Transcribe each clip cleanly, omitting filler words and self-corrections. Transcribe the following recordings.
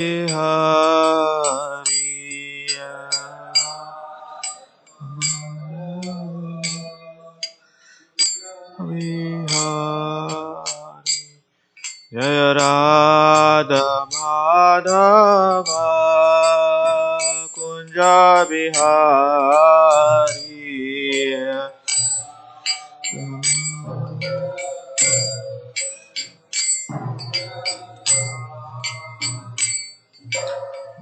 Jaya Radha Madhava Kunja Bihari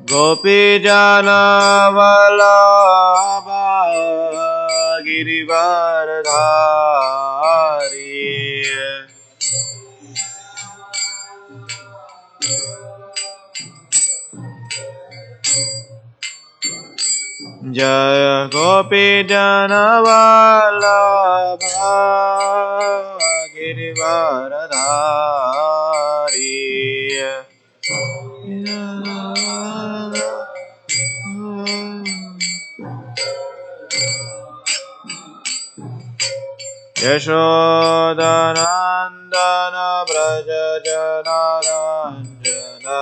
Gopi Jana Vallabha Girivaradhari Jaya Gopi Jana Vallabha Girivaradhari Yashodanandana Braja Janaranjana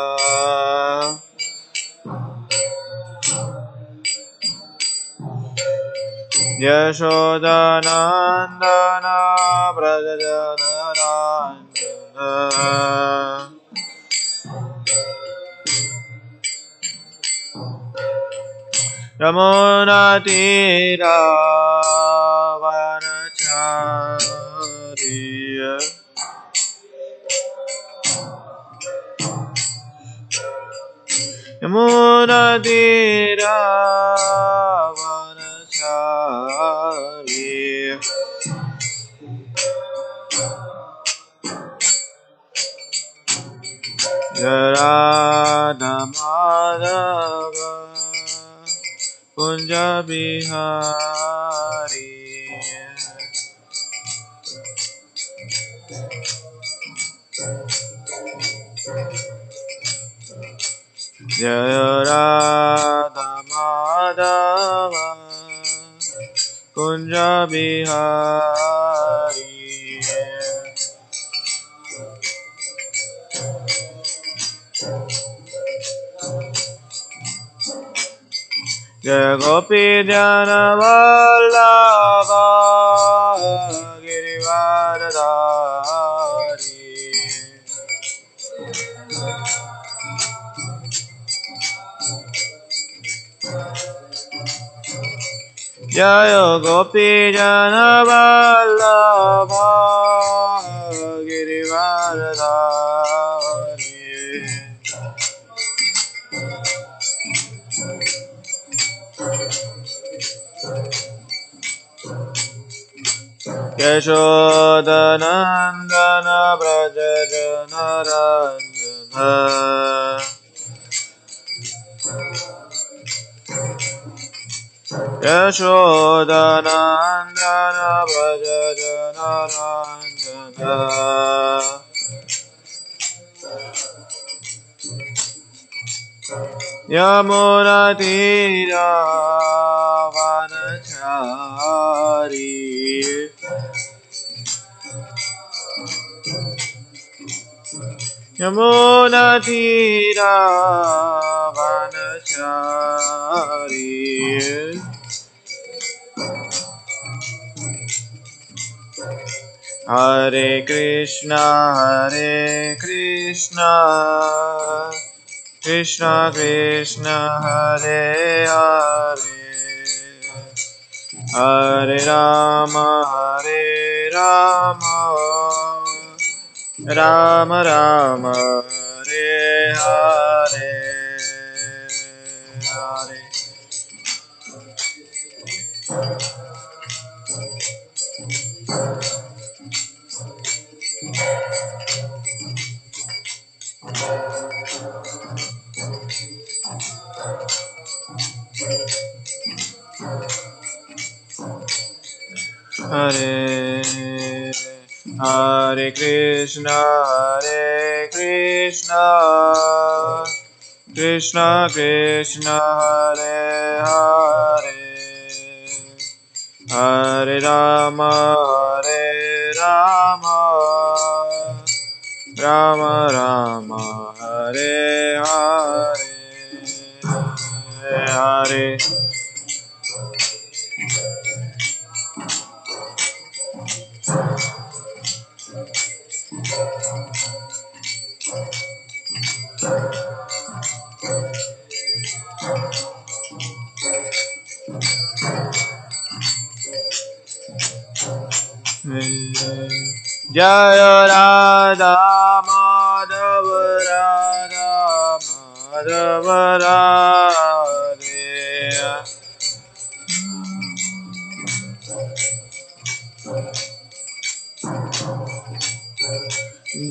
Yashodanandana Braja Janaranjana Yamuna Tira Vanachariya Yamuna Tira Vanachariya Radha Madhava Kunja Bihari Jaya Radha Madhava Kunja Bihari Jaya Gopi Jana Vallabha Girivaradhari Jaya Gopi Jana Vallabha Girivaradhari Yashodanandana Braja Janaranjana Yashodanandana Braja Janaranjana Yamuna Tira Vanachari Yamuna Tira Vanachari Hare Krishna Krishna Krishna Hare Hare Hare Rama Rama Rama Hare Hare Hare Hare Hare Krishna Krishna Krishna Hare Hare Hare Rama Rama Rama Hare Hare Hare. Jaya Radha Madhava Radha Madhava Radhe.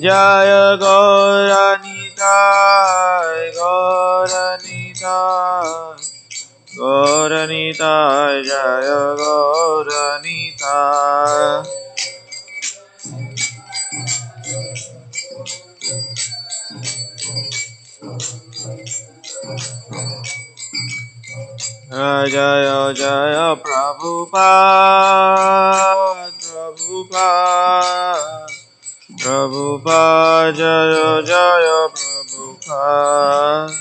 Jaya Gauranitai Gauranitai Gauranitai Jaya Gauranitai. Jaya Jaya Prabhupada Prabhupada Prabhupada Jaya Jaya Prabhupada.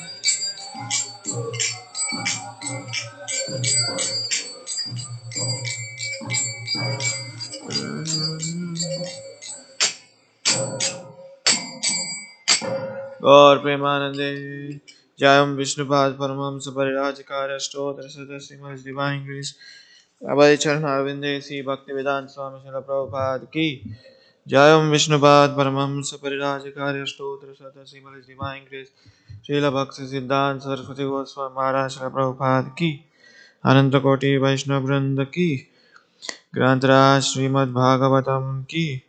Gaur Premanande Jayam Vishnupad Paramamsa Parirajakarya Stotra Sadasima Divine Grace Abhay Charanavinde Si Bhaktivedanta Swami Srila Prabhupada Ki Jayam Vishnupad Paramamsa Parirajakarya Stotra Sadasima Divine Grace Srila Bhakti Siddhanta Saraswati Goswami Maharaj Srila Prabhupada Ki Ananta Koti Vaishnava Vrinda Ki Grantaraj Srimad.Bhagavatam Ki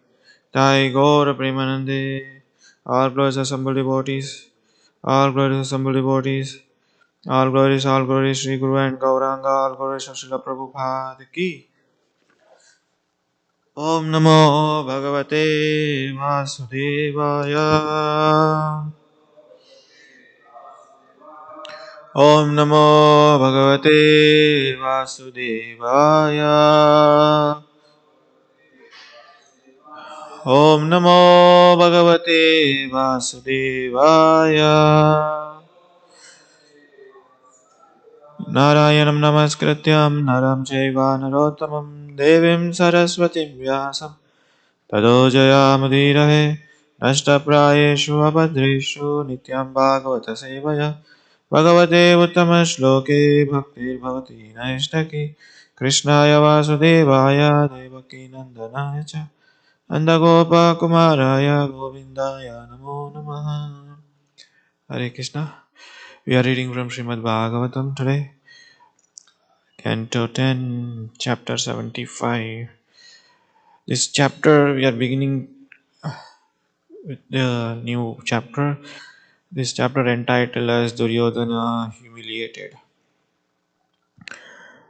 Jai Gaur Premanande. All glories assembled devotees, all glories assembled devotees, all glories, Sri Guru and Gauranga, all glories of Srila Prabhupada ki. Om Namo Bhagavate Vasudevaya. Om Namo Bhagavate Vasudevaya. Om Namo Bhagavate Vasudevaya. Narayanam Namaskrityam Naram Chaiva Narottamam Devim Saraswatim Vyasam Tado Jayamudirahe Nashtaprayeshu Abhadreshu Nityam Bhagavata Sevaya Bhagavate Uttama-shloke Bhaktir Bhavati Naishtaki Krishnaya Vasudevaya Devaki Nandanaya Cha Nandagopa Kumaraya Govindaya Namo Namaha. Hare Krishna. We are reading from Srimad.Bhagavatam today. Canto 10, Chapter 75. This chapter, we are beginning with the new chapter. This chapter entitled as Duryodhana Humiliated.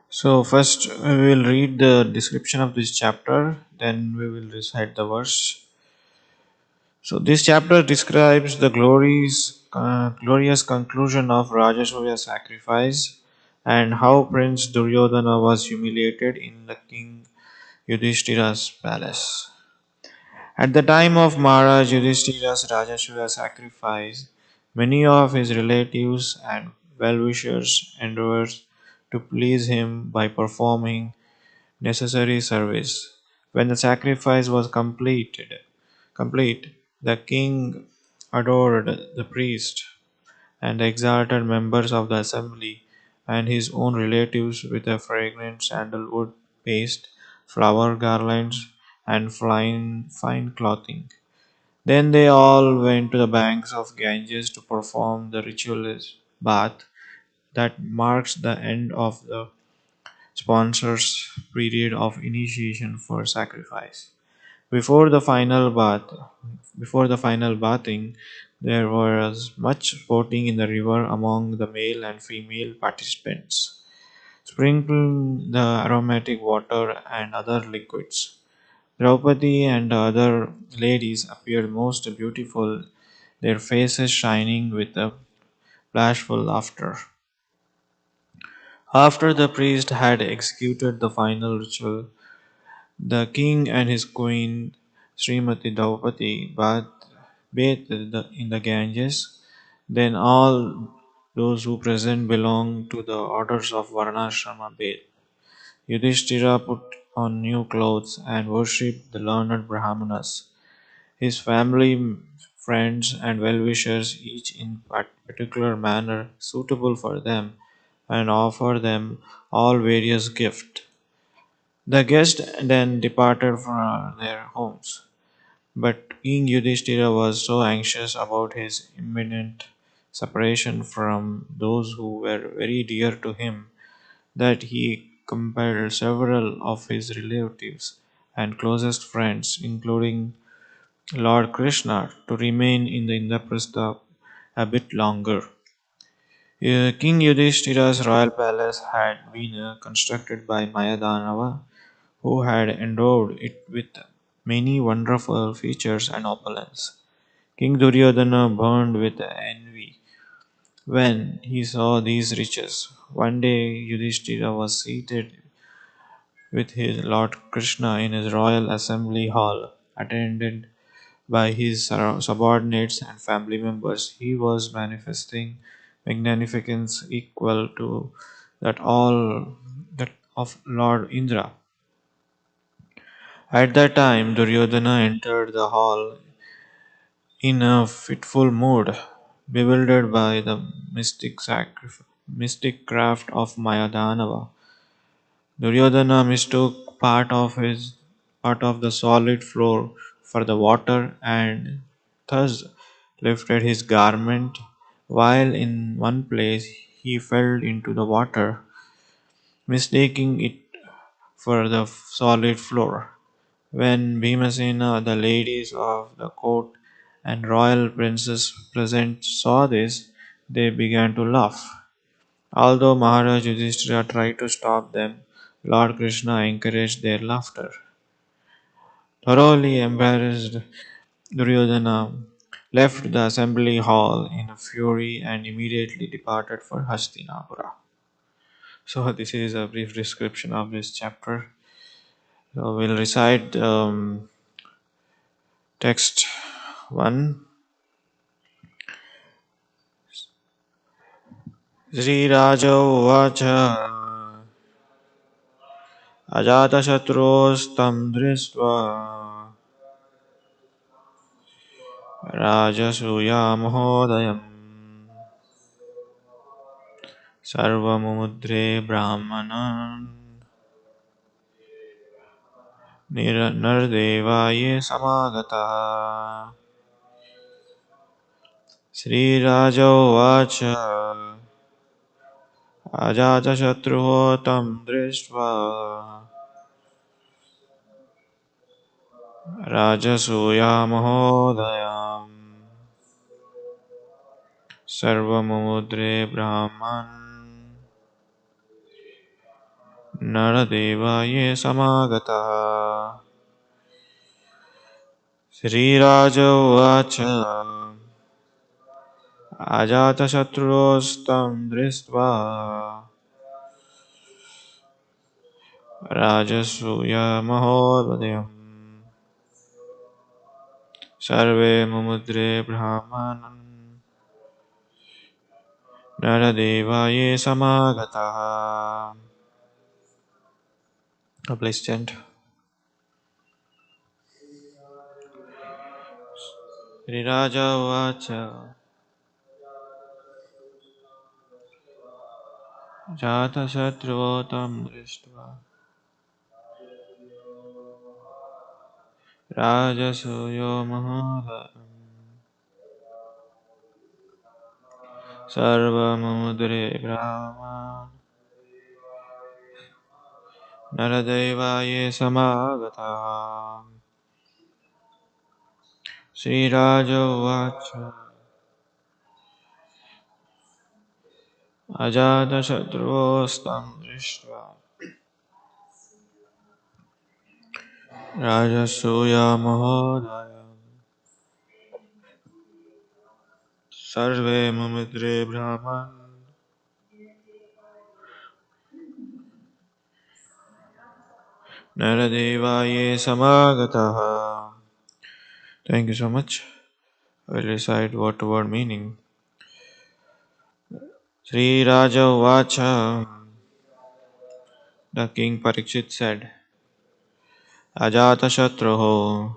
So, first we will read the description of this chapter, then we will recite the verse. So, this chapter describes the glorious conclusion of Rajasuya sacrifice and how Prince Duryodhana was humiliated in the King Yudhishthira's palace. At the time of Maharaj Yudhishthira's Rajasuya sacrifice, many of his relatives and well-wishers endeavored to please him by performing necessary service. When the sacrifice was complete, the king adored the priest and the exalted members of the assembly and his own relatives with a fragrant sandalwood paste, flower garlands, and fine clothing. Then they all went to the banks of Ganges to perform the ritualist bath that marks the end of the sponsor's period of initiation for sacrifice. Before the final bath, Before the final bathing, there was much sporting in the river among the male and female participants, sprinkling the aromatic water and other liquids. Draupadi and the other ladies appeared most beautiful, their faces shining with a bashful laughter. After the priest had executed the final ritual, the king and his queen, Srimati Draupadi, bathed in the Ganges. Then all Those who present belong to the orders of Varnashrama Bed. Yudhishthira put on new clothes and worshipped the learned Brahmanas. His family, friends, and well-wishers, each in particular manner suitable for them, and offer them all various gifts. The guests then departed from their homes. But King Yudhishthira was so anxious about his imminent separation from those who were very dear to him that he compelled several of his relatives and closest friends, including Lord Krishna, to remain in the Indraprastha a bit longer. King Yudhishthira's royal palace had been constructed by Mayadanava, who had endowed it with many wonderful features and opulence. King Duryodhana burned with envy when he saw these riches. One day Yudhishthira was seated with his Lord Krishna in his royal assembly hall, attended by his subordinates and family members. He was manifesting magnificence equal to that of Lord Indra. At that time, Duryodhana entered the hall in a fitful mood, bewildered by the mystic craft of Mayadanava. Duryodhana mistook part of the solid floor for the water and thus lifted his garment, while in one place he fell into the water, mistaking it for the solid floor. When Bhimasena, the ladies of the court, and royal princes present saw this, they began to laugh. Although Maharaj Yudhishthira tried to stop them, Lord Krishna encouraged their laughter. Thoroughly embarrassed, Duryodhana left the assembly hall in a fury and immediately departed for Hastinapura. So, this is a brief description of this chapter. So, we'll recite text 1. Shriraj उवाच अजातशत्रोस्तं दृष्ट्वा राजसूयामहोदयम् सर्वमुद्रे ब्राह्मणान् नरदेवा ये समागताः श्रीराज उवाच अजातशत्रुः तं दृष्ट्वा राजसूयामहोदयाम् सर्वमुद्रे ब्राह्मन् नरदेवा ये समागताः श्रीराज उवाच अजातशत्रोस्तं दृष्ट्वा राजसूयमहोदयम् सर्वे मुमुद्रे ब्राह्मणन् नरदेवा ये समागताः. Please chant. Riraja Vacha Jata Shatruvotam Drishtva Rajasuyo Mahavam Sarva Mudre Brahma Naradeva Ye Samagata Sri Raja Vacha Ajata Shatruvostam Drishtva Rajasuya Mahodaya Sarve Mumidre Brahman Naradeva Ye Samagata. Thank you so much. I will recite word to word meaning. Sri Raja Uvacha. The king Parikshit said, Ajatashatroho,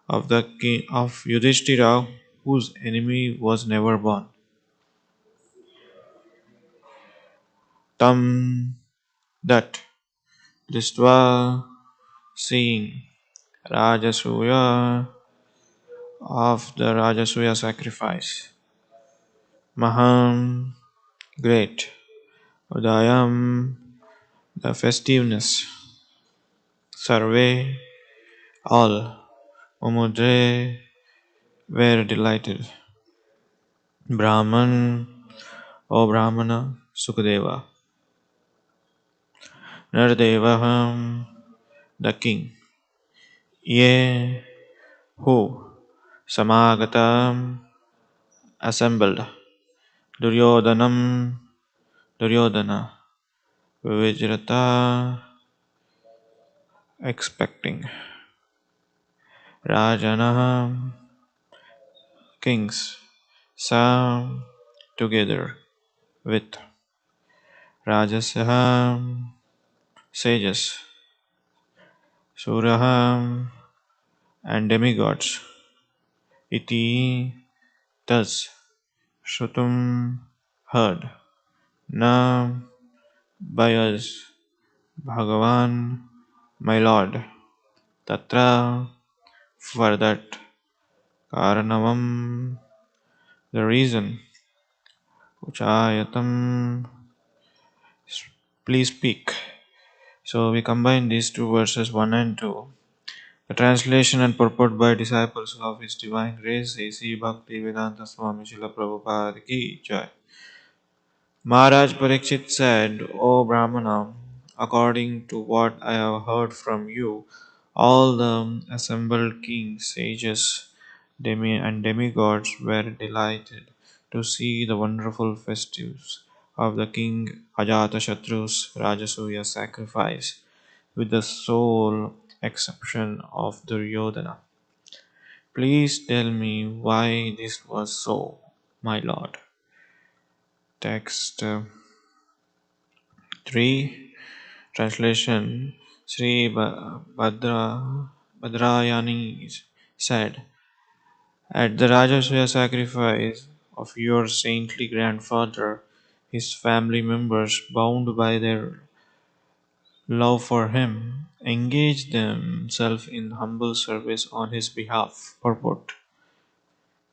of the king of Yudhishthira, whose enemy was never born. Tam, that Dristva, seeing Rajasuya, of the Rajasuya sacrifice. Maham, great. Udayam, the festiveness. Sarve, all. Mumudre, were delighted. Brahman, O Brahmana, Sukadeva. Nardevaham, the king. Ye, who? Samagatam, assembled. Duryodanam, Duryodhana. Vijrata, expecting. Rajanaham, kings. Sam, together with. Rajasaham, sages. Suraham, and demigods. Iti, thus. Shrutum, heard. Na, by us. Bhagavan, my Lord. Tatra, for that. Karanavam, the reason. Uchayatam, please speak. So we combine these two verses 1 and 2. The translation and purport by disciples of His Divine Grace, A.C. Bhaktivedanta Swami Srila Prabhupada Ki Jai. Maharaj Parikshit said, O Brahmana, according to what I have heard from you, all the assembled kings, sages, and demigods were delighted to see the wonderful festives of the king Ajatashatru's Rajasuya sacrifice, with the sole exception of Duryodhana. Please tell me why this was so, my lord. Text 3. Translation. Sri Bhadrayani said, at the Rajasuya sacrifice of your saintly grandfather, his family members, bound by their love for him, engaged themselves in humble service on his behalf. Purport.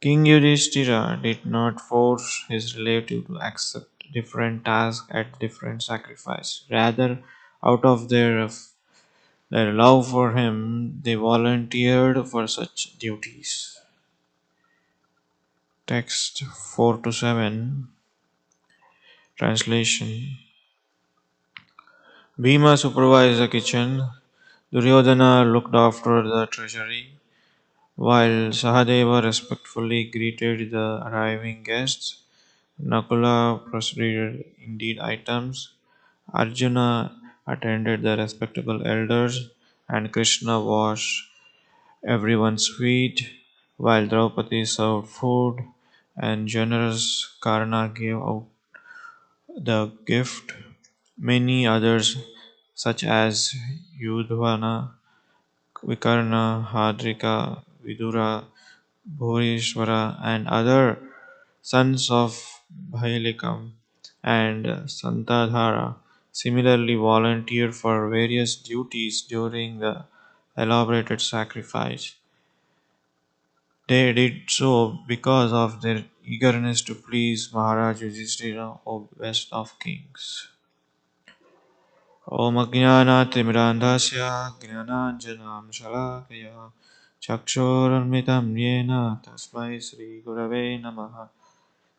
King Yudhishthira did not force his relative to accept different tasks at different sacrifice. Rather, out of their love for him, they volunteered for such duties. Text 4 to 7. Translation. Bhima supervised the kitchen. Duryodhana looked after the treasury, while Sahadeva respectfully greeted the arriving guests. Nakula proceeded indeed items. Arjuna attended the respectable elders, and Krishna washed everyone's feet, while Draupadi served food, and generous Karna gave out the gift. Many others, such as Yudhavana, Vikarna, Hadrika, Vidura, Bhurishwara, and other sons of Bhailikam and Santadhara, similarly volunteered for various duties during the elaborated sacrifice. They did so because of their eagerness to please Maharaj Yudhishthira, O best of kings. Om Ajnanatimrandasya Gnananjanam Shalakaya Chakshurunmitam Yena Tasmai Sri Gurave Namaha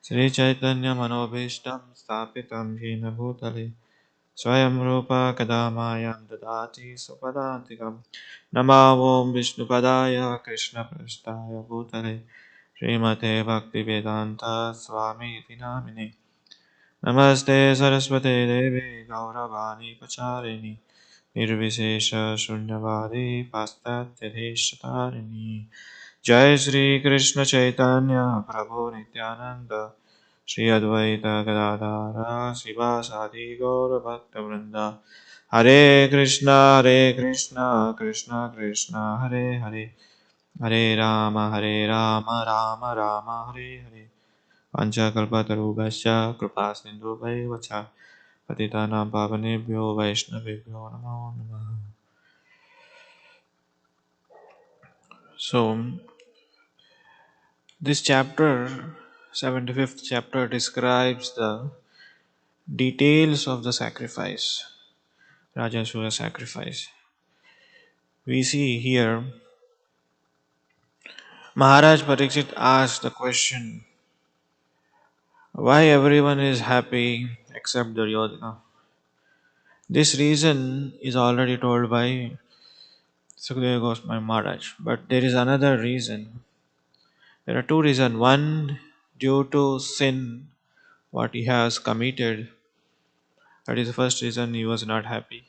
Sri Chaitanya Manobhishtam Stapitam Yena Bhutale Swayam Rupa Kadamayam Dadati Supadantikam Namavom Vishnupadaya Krishna Prasthaya Bhutale Srimate Bhaktivedanta Swami Namine Namaste Saraswate Devi Gauravani Pacharini Nirvishesha Shunyavadi Pastatyadeeshatarini Jai Sri Krishna Chaitanya Prabhu Nityananda Shri Advaita Gadadhara Srivasadi Gaura Bhakta Vrinda. Hare Krishna, Hare Krishna, Krishna Krishna, Hare Hare, Hare Rama, Rama Rama, Hare Hare. Panchakalpatarubhasya Kripa Sindhubhaiva cha Patitanam Pavanebhyo Vaishnavebhyo Namo Namaha. So, this chapter, 75th chapter, describes the details of the sacrifice, Rajasura sacrifice. We see here Maharaj Pariksit asked the question, why everyone is happy except Duryodhana? This reason is already told by Sukadeva Goswami Maharaj. But there is another reason. There are two reasons. One, due to sin, what he has committed. That is the first reason he was not happy.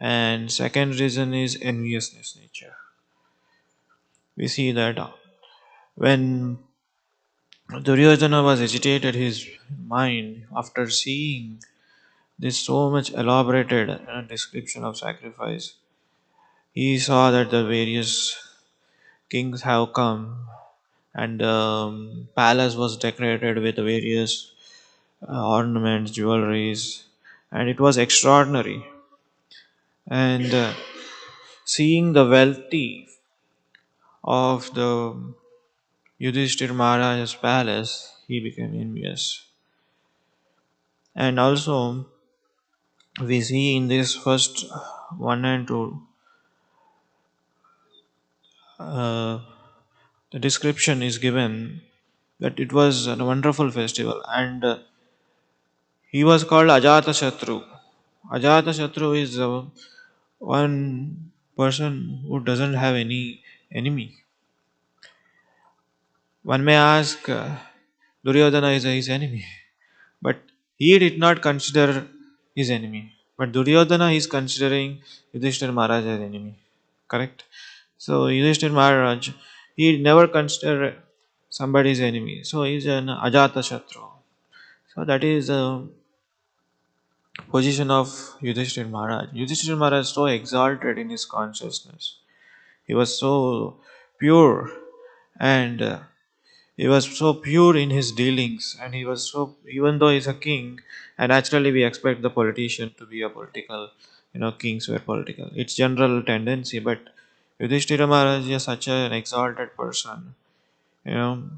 And second reason is enviousness nature. We see that when Duryodhana was agitated his mind after seeing this so much elaborated description of sacrifice, he saw that the various kings have come and the palace was decorated with various ornaments, jewelries, and it was extraordinary. And seeing the wealthy of the Yudhishthir Maharaj's palace, he became envious. And also, we see in this first 1 and 2, uh, the description is given that it was a wonderful festival, and he was called Ajata Shatru. Ajata Shatru is one person who doesn't have any enemy. One may ask, Duryodhana is his enemy, but he did not consider his enemy. But Duryodhana is considering Yudhishthira Maharaj as enemy. Correct? So Yudhishthira Maharaj, he never considered somebody's enemy. So he is an Ajata Shatru. So that is the position of Yudhishthira Maharaj. Yudhishthira Maharaj is so exalted in his consciousness. He was so pure and he was so pure in his dealings, and he was so, even though he's a king, and naturally we expect the politician to be a political, kings were political. It's general tendency, but Yudhishthira Maharaj is such an exalted person. You know,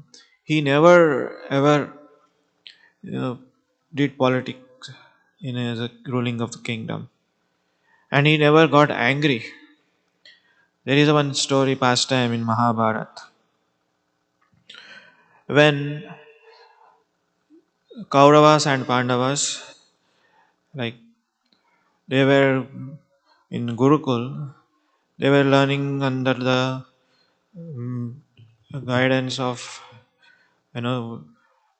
he never ever you know, did politics in his ruling of the kingdom, and he never got angry. There is one story pastime in Mahabharata when Kauravas and Pandavas, like they were in Gurukul, they were learning under the mm, guidance of you know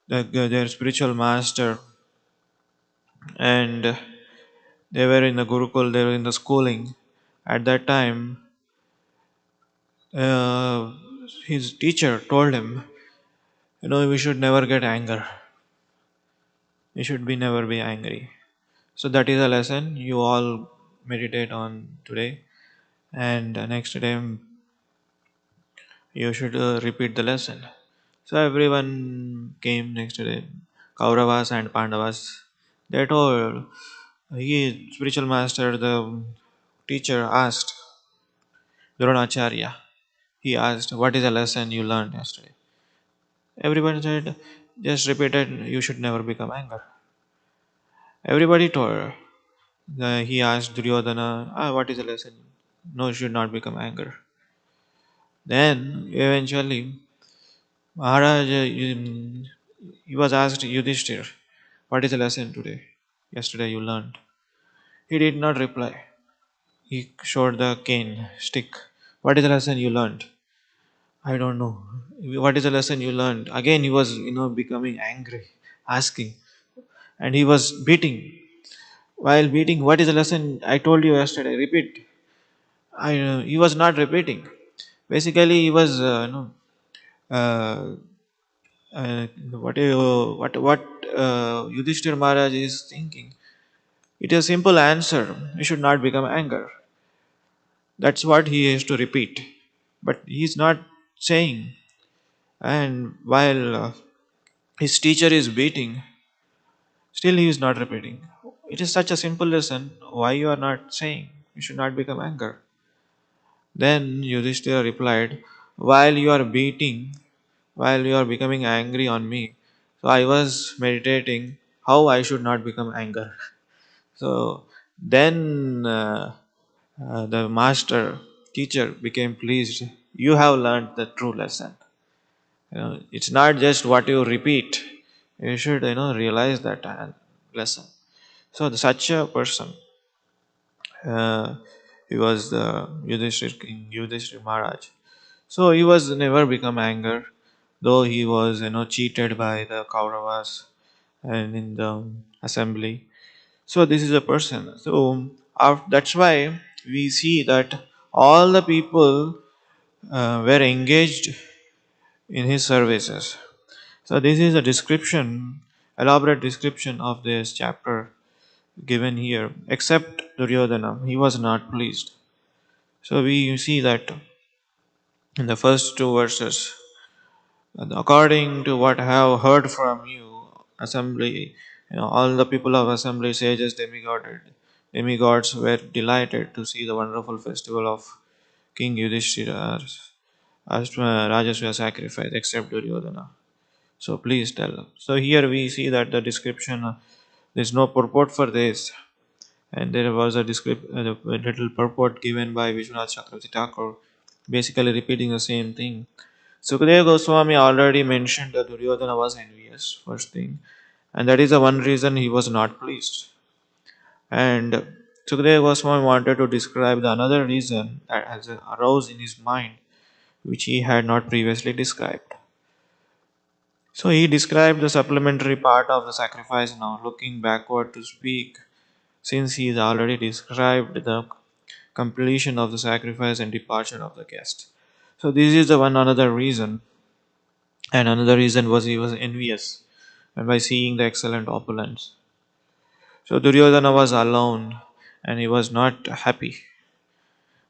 their spiritual master, and they were in the Gurukul, they were in the schooling. At that time, uh, his teacher told him, we should never get anger. We should be never be angry. So that is a lesson you all meditate on today, and next time you should repeat the lesson. So everyone came next day, Kauravas and Pandavas. They told, spiritual master, the teacher asked Dronacharya, he asked, what is the lesson you learned yesterday? Everyone said, just repeated, you should never become angry. Everybody told, he asked Duryodhana, what is the lesson? No, you should not become angry. Then eventually, Maharaj, he was asked Yudhishthir, what is the lesson today? Yesterday you learned. He did not reply. He showed the cane, stick. What is the lesson you learned? I don't know. What is the lesson you learned? Again he was, becoming angry, asking. And he was beating. While beating, what is the lesson I told you yesterday? Repeat. He was not repeating. Basically, he was, uh, What Yudhishthir Maharaj is thinking? It is a simple answer. You should not become anger. That's what he has to repeat. But he is not saying. And while his teacher is beating, still he is not repeating. It is such a simple lesson. Why you are not saying? You should not become anger. Then Yudhishthira replied, while you are beating, while you are becoming angry on me, so I was meditating how I should not become anger. So then the master teacher became pleased. You have learned the true lesson. It's not just what you repeat. You should realize that lesson. So such a person, uh, he was the Yudhishthir king, Yudhishthir Maharaj. So he was never become anger, though he was cheated by the Kauravas and in the assembly. So this is a person. So that's why we see that all the people were engaged in his services. So this is a description, elaborate description of this chapter given here, except Duryodhana. He was not pleased. So we see that in the first two verses, according to what I have heard from you, assembly, all the people of assembly, sages, demigods were delighted to see the wonderful festival of King Yudhishthira's Rajaswa sacrifice, except Duryodhana. So please tell. So here we see that the description, there is no purport for this, and there was a little purport given by Vishwanath Chakravarti Thakur, basically repeating the same thing. Sukadeva Goswami already mentioned that Duryodhana was envious, first thing, and that is the one reason he was not pleased. And Sukadeva Goswami wanted to describe the another reason that has arose in his mind, which he had not previously described. So he described the supplementary part of the sacrifice now, looking backward to speak, since he has already described the completion of the sacrifice and departure of the guest. So this is the one another reason, and another reason was he was envious, and by seeing the excellent opulence. So Duryodhana was alone, and he was not happy.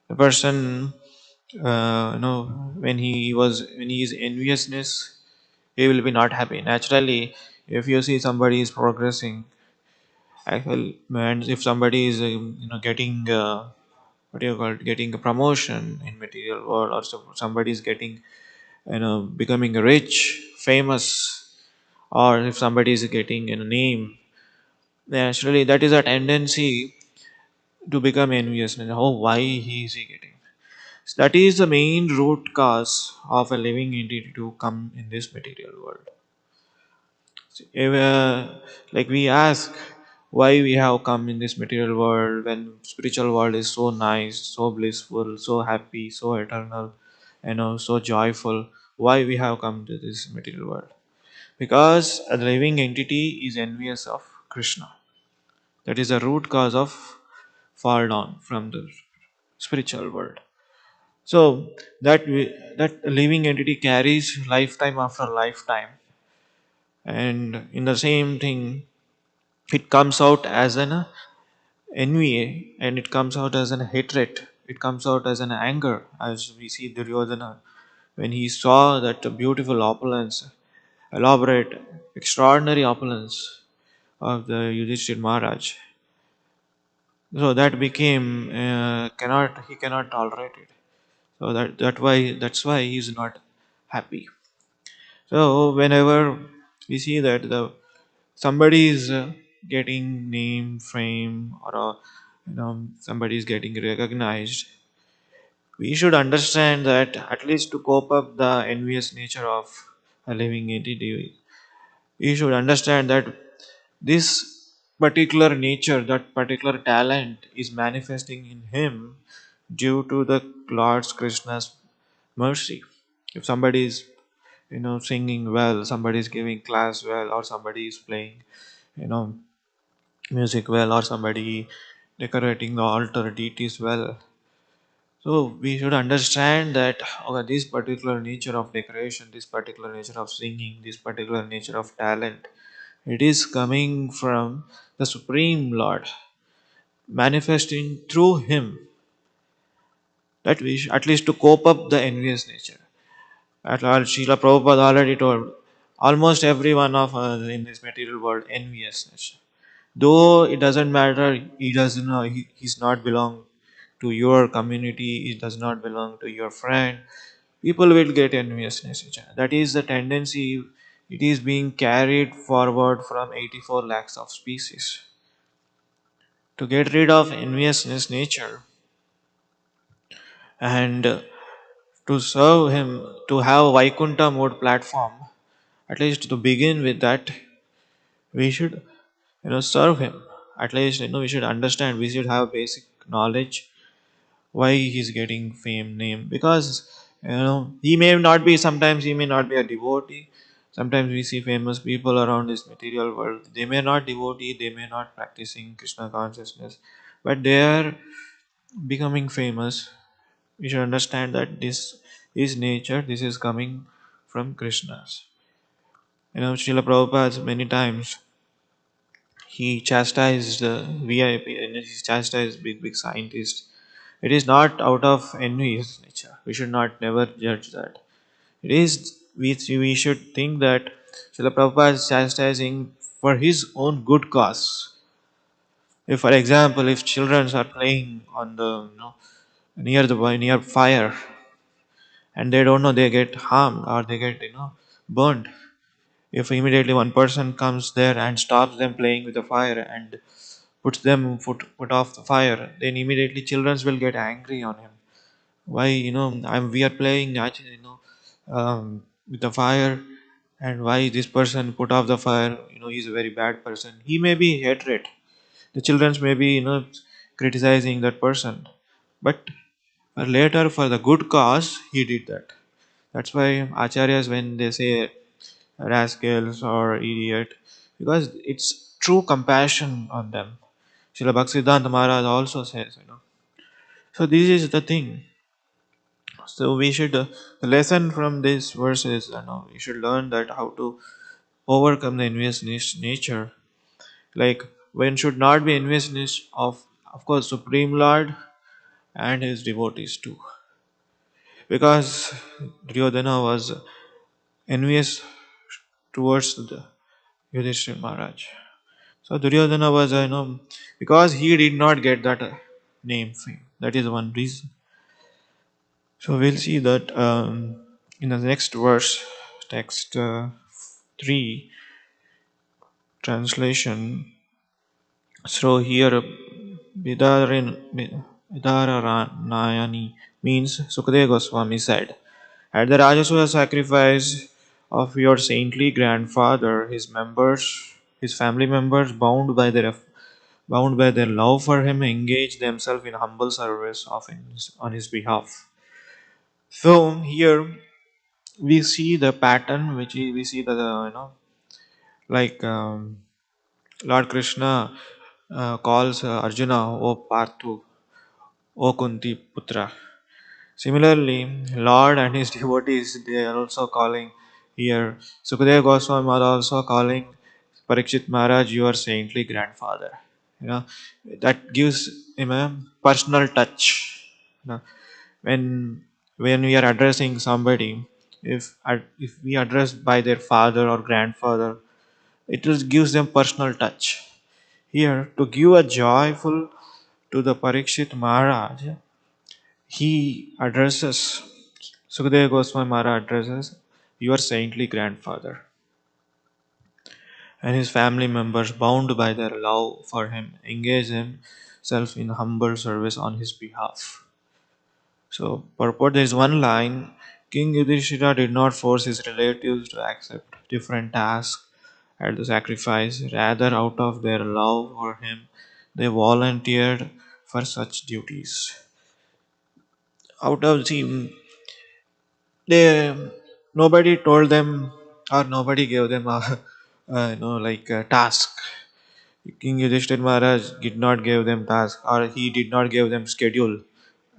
The person, when he is enviousness, he will be not happy. Naturally, if you see somebody is progressing, and if somebody is getting what do you call it, getting a promotion in material world, or somebody is getting becoming rich, famous, or if somebody is getting a name, naturally that is a tendency to become envious. And oh, why he is he getting? So that is the main root cause of a living entity to come in this material world. If, like we ask why we have come in this material world when spiritual world is so nice, so blissful, so happy, so eternal, so joyful. Why we have come to this material world? Because a living entity is envious of Krishna. That is the root cause of fall down from the spiritual world. So that living entity carries lifetime after lifetime, and in the same thing, it comes out as an envy, and it comes out as an hatred. It comes out as an anger, as we see Duryodhana when he saw that beautiful opulence, elaborate, extraordinary opulence of the Yudhishthir Maharaj. So that became cannot he cannot tolerate it. So that's why he is not happy. So whenever we see that the somebody is getting name, fame, or somebody is getting recognized, we should understand that at least to cope up the envious nature of a living entity, we should understand that this particular nature, that particular talent is manifesting in him due to the Lord Krishna's mercy. If somebody is singing well, somebody is giving class well, or somebody is playing you know music well, or somebody decorating the altar deities well, So we should understand that okay, this particular nature of decoration, this particular nature of singing, this particular nature of talent, it is coming from the Supreme Lord, manifesting through Him, that we should, at least to cope up the envious nature. At all, Srila Prabhupada already told almost every one of us in this material world envious nature. Though it doesn't matter, he doesn't know, he's not belong to your community, he does not belong to your friend. People will get enviousness. That is the tendency. It is being carried forward from 84 lakhs of species. To get rid of enviousness nature and to serve him, to have Vaikuntha mode platform, at least to begin with that, we should serve him. At least we should understand. We should have basic knowledge why he's getting fame name, because he may not be, sometimes he may not be a devotee. Sometimes we see famous people around this material world, they may not devotee, they may not practicing Krishna consciousness, but they are becoming famous. We should understand that this is nature, this is coming from Krishna's. Srila Prabhupada many times he chastised VIP and he chastised big scientists. It is not out of envy his nature. We should not never judge that. It is we should think that Srila Prabhupada is chastising for his own good cause. If, for example, if children are playing on the near fire and they don't know, they get harmed or they get burned. If immediately one person comes there and stops them playing with the fire and puts them put off the fire, then immediately children will get angry on him. Why we are playing actually with the fire, and why this person put off the fire, he's a very bad person. He may be hatred. The children may be criticizing that person, but later for the good cause he did that. That's why acharyas, when they say rascals or idiot, because it's true compassion on them. Srila Bhaktisiddhanta Maharaj also says, So this is the thing. So we should the lesson from this verse is, we should learn that how to overcome the envious nature. Like one should not be envious of course, Supreme Lord and his devotees too, because Duryodhana was envious towards the Yudhishthira Maharaj. So Duryodhana was, because he did not get that name fame. That is one reason. So we'll see that in the next verse, text 3 translation. So here, Vidaranayani means Sukadeva Goswami said, at the Rajasuya sacrifice of your saintly grandfather, his family members, bound by their love for him, engage themselves in humble service on his behalf. So here we see the pattern, we see the like Lord Krishna calls Arjuna, O Parthu, O Kunti Putra. Similarly, Lord and his devotees, they are also calling here. Sukadeva Goswami are also calling Parikshit Maharaj, your saintly grandfather. You know, that gives him a personal touch. When when we are addressing somebody, if we address by their father or grandfather, it just gives them personal touch. Here, to give a joyful to the Parikshit Maharaj, he addresses, Sukadeva Goswami Maharaj addresses your saintly grandfather and his family members, bound by their love for him, engage himself in humble service on his behalf. So, purport, there is one line. King Yudhishthira did not force his relatives to accept different tasks at the sacrifice. Rather, out of their love for him, they volunteered for such duties. Out of the they nobody told them or nobody gave them like a task. King Yudhishthir Maharaj did not give them task, or he did not give them schedule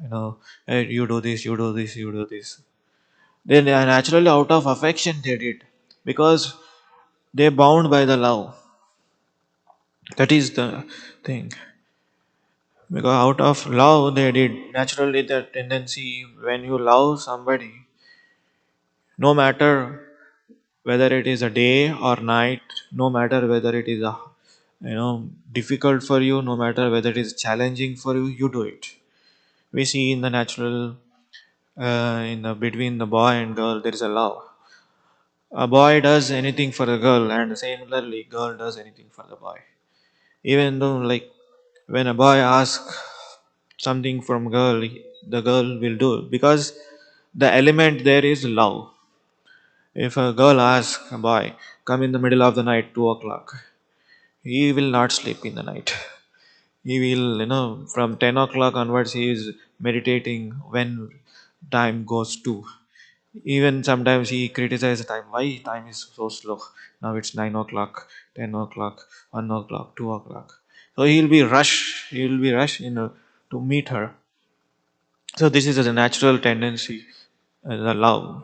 You know, "Hey, you do this, you do this, you do this." Then naturally out of affection they did, because they bound by the love. That is the thing. Because out of love they did. Naturally the tendency, when you love somebody, no matter whether it is a day or night, no matter whether it is a difficult for you, no matter whether it is challenging for you, you do it. We see in the natural, in the between the boy and girl, there is a love. A boy does anything for a girl, and similarly, girl does anything for the boy. Even though, like, when a boy asks something from girl, the girl will do it, because the element there is love. If a girl asks a boy, come in the middle of the night, 2 o'clock, he will not sleep in the night. He will, from 10 o'clock onwards, he is meditating when time goes to. Even sometimes he criticizes time. Why time is so slow? Now it's 9 o'clock, 10 o'clock, 1 o'clock, 2 o'clock. So he will be rush, to meet her. So this is a natural tendency, the love.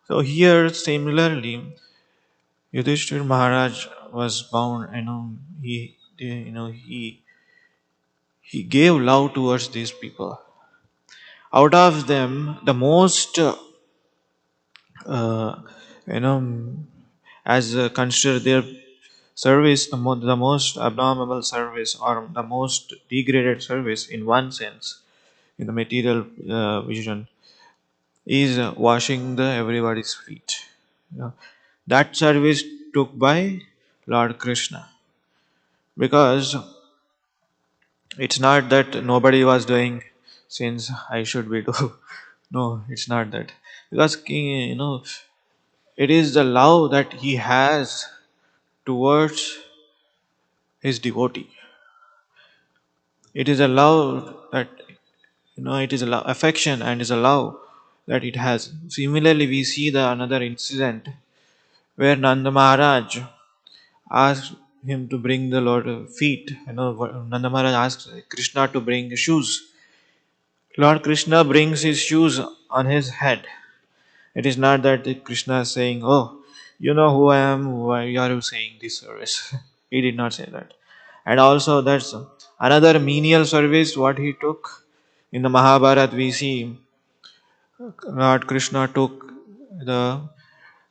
So here, similarly, Yudhishthir Maharaj was bound. He gave love towards these people. Out of them, the most, uh, you know, as consider their service, the most abnormal service, or the most degraded service in one sense, in the material vision, is washing the everybody's feet. You know, that service took by Lord Krishna, because it's not that nobody was doing since I should be do. No, it's not that. Because king, it is the love that he has towards his devotee. It is a love that, it is a love, affection, and is a love that it has. Similarly, we see the another incident where Nanda Maharaj asked him to bring the Lord feet. Nanda Maharaj asked Krishna to bring shoes. Lord Krishna brings his shoes on his head. It is not that Krishna is saying, "Oh, you know who I am, why are you saying this service?" He did not say that. And also, that's another menial service what he took. In the Mahabharata, we see Lord Krishna took the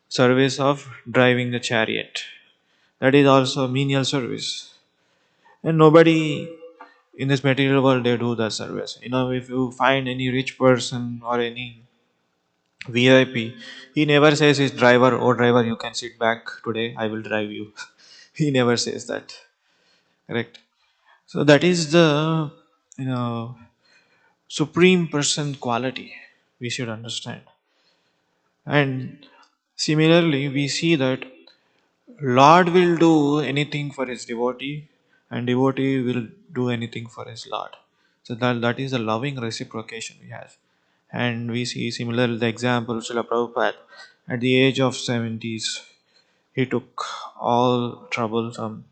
service of driving the chariot. That is also a menial service. And nobody in this material world, they do that service. If you find any rich person or any VIP, he never says his driver, "Oh driver, you can sit back today, I will drive you." He never says that. Correct. So that is the, you know supreme person quality we should understand. And similarly, we see that Lord will do anything for his devotee, and devotee will do anything for his Lord. So that is a loving reciprocation we have. And we see similar the example of Srila Prabhupada. At the age of 70s, he took all troublesome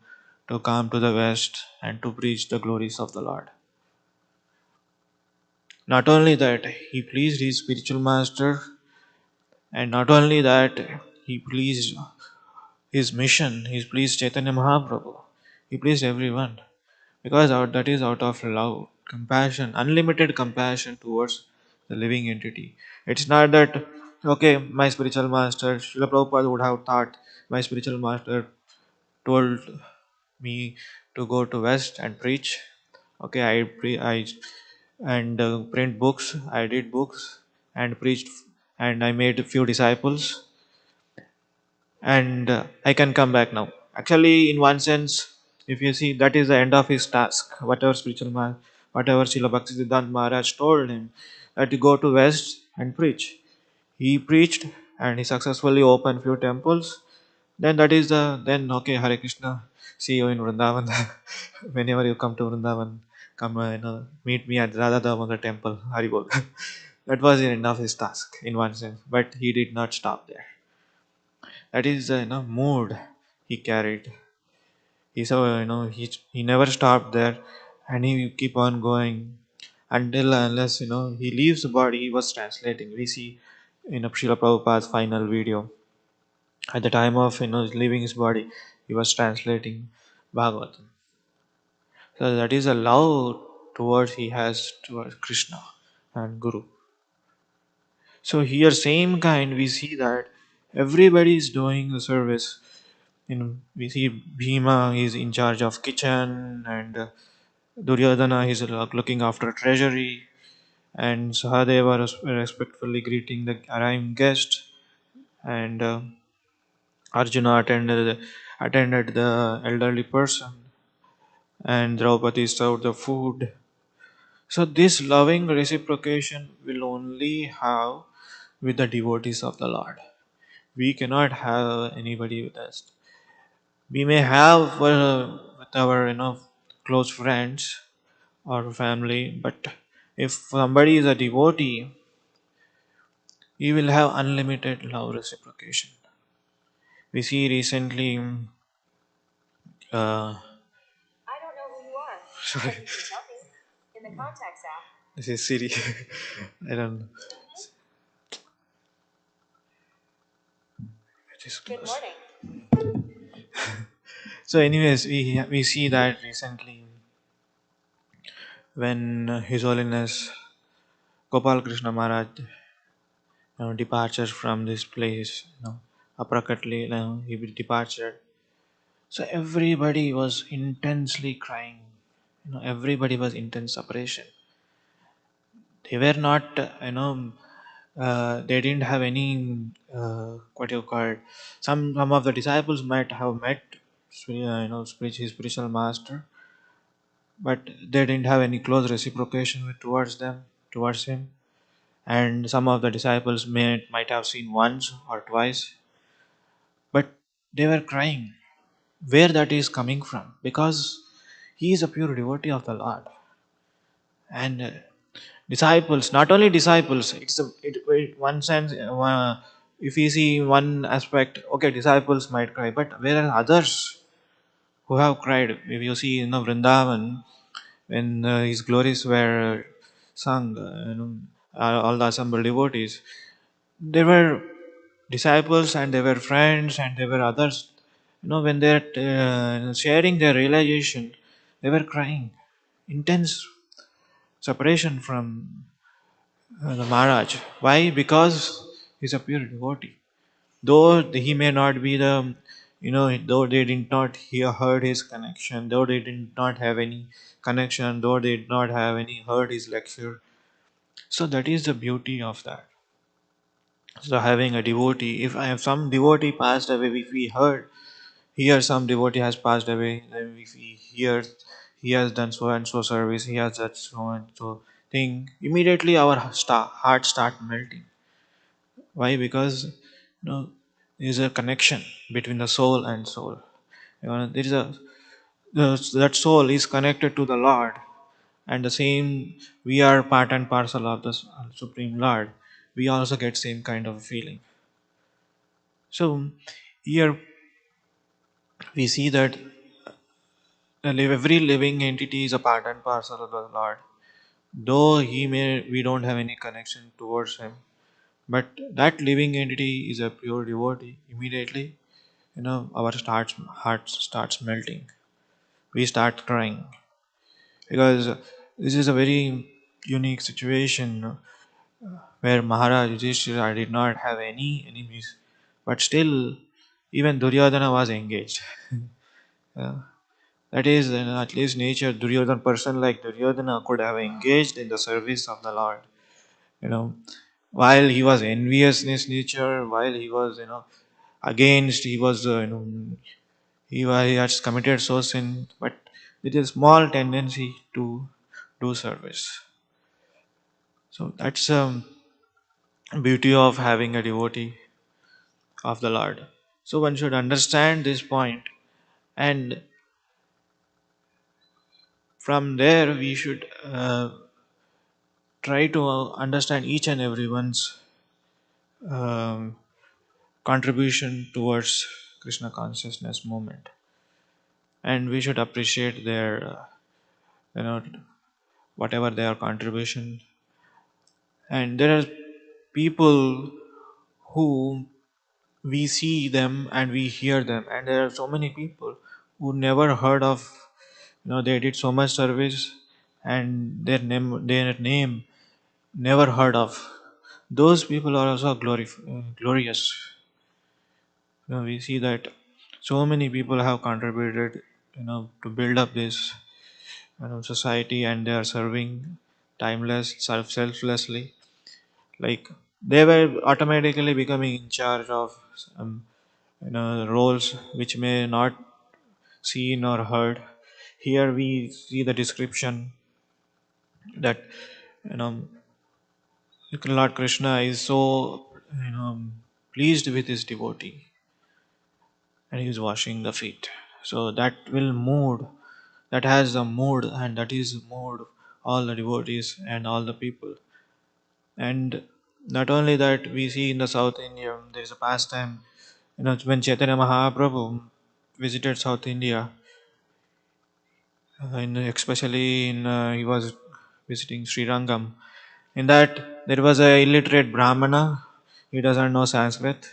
to come to the West and to preach the glories of the Lord. Not only that, he pleased his spiritual master, and not only that, he pleased his mission, he pleased Chaitanya Mahaprabhu, he pleased everyone, because that is out of love, compassion, unlimited compassion towards the living entity. It's not that, okay, my spiritual master, Srila Prabhupada would have thought, my spiritual master told me to go to West and preach. Okay, I and print books. I did books and preached, and I made a few disciples, and I can come back now. Actually, in one sense, if you see, that is the end of his task. Whatever Srila Bhaktisiddhanta Maharaj told him, that to go to West and preach. He preached, and he successfully opened few temples. Then that is then okay, Hare Krishna. See you in Vrindavan. Whenever you come to Vrindavan, come meet me at Radha Damodar temple. Haribol. That was the end of his task in one sense, but he did not stop there. That is the mood he carried. He saw he never stopped there, and he keep on going. until unless he leaves the body. He was translating. We see in Srila Prabhupada's final video, at the time of leaving his body, he was translating Bhagavatam. So that is a love towards he has towards Krishna and Guru. So here, same kind, we see that everybody is doing the service. We see Bhima is in charge of kitchen, and Duryodhana is looking after treasury, and Sahadeva respectfully greeting the arriving guest, and Arjuna attended the elderly person, and Draupadi served the food. So this loving reciprocation will only have with the devotees of the Lord. We cannot have anybody with us. We may have with our close friends or family, but if somebody is a devotee, he will have unlimited love reciprocation. We see recently. Sorry, this is Siri. I don't know. So, anyways, we see that recently when His Holiness Gopal Krishna Maharaj departure from this place, abruptly, he departed. So everybody was intensely crying. Everybody was intense separation. They were not, they didn't have any, what you call it. Some of the disciples might have met, his spiritual master, but they didn't have any close reciprocation towards them, towards him. And some of the disciples might have seen once or twice, but they were crying. Where that is coming from? Because he is a pure devotee of the Lord. And disciples, not only disciples, one sense, if you see one aspect, okay, disciples might cry, but where are others who have cried? If you see Vrindavan, when his glories were sung, all the assembled devotees, there were disciples and they were friends and there were others. When they're sharing their realization, they were crying. Intense separation from the Maharaj. Why? Because he's a pure devotee. Though he may not be though they did not hear heard his connection, though they did not have any connection, though they did not have any heard his lecture. So that is the beauty of that. So having a devotee, if I have some devotee passed away, if we heard here some devotee has passed away, then if we hear he has done so and so service, he has done so and so thing, immediately our heart start melting. Why? Because there is a connection between the soul and soul. There is that soul is connected to the Lord, and the same we are part and parcel of the Supreme Lord. We also get same kind of feeling. So here we see that every living entity is a part and parcel of the Lord. Though we don't have any connection towards him, but that living entity is a pure devotee. Immediately, our heart starts melting. We start crying because this is a very unique situation where Maharaj Yudhishthira did not have any enemies, but still, even Duryodhana was engaged. Yeah. That is, at least nature, Duryodhana, person like Duryodhana could have engaged in the service of the Lord. You know, while he was envious in his nature, while he was, against, he was, he has committed so sin, but with a small tendency to do service. So that's beauty of having a devotee of the Lord. So one should understand this point, and from there we should try to understand each and everyone's um, contribution towards Krishna consciousness movement, and we should appreciate their you know whatever their contribution. And there are people who we see them and we hear them, and there are so many people who never heard of, they did so much service, and their name never heard of. Those people are also glorious. We see that so many people have contributed, to build up this, society, and they are serving selflessly. Like, they were automatically becoming in charge of some, roles which may not seen or heard. Here we see the description that, you know Lord Krishna is so, pleased with his devotee, and he is washing the feet. So that has a mood, and that is mood all the devotees and all the people. And not only that, we see in the South India there is a pastime. When Chaitanya Mahaprabhu visited South India, especially he was visiting Sri Rangam. In that, there was a illiterate Brahmana. He doesn't know Sanskrit.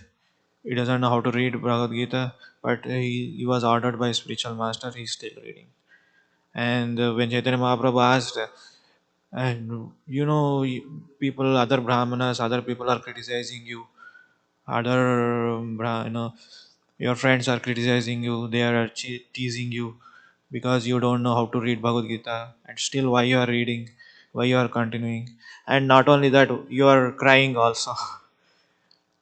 He doesn't know how to read Bhagavad Gita, but he was ordered by spiritual master. He's still reading. And when Chaitanya Mahaprabhu asked, and people, other Brahmanas, other people are criticizing you, other your friends are criticizing you, they are teasing you because you don't know how to read Bhagavad Gita, and still why you are reading, why you are continuing, and not only that, you are crying also.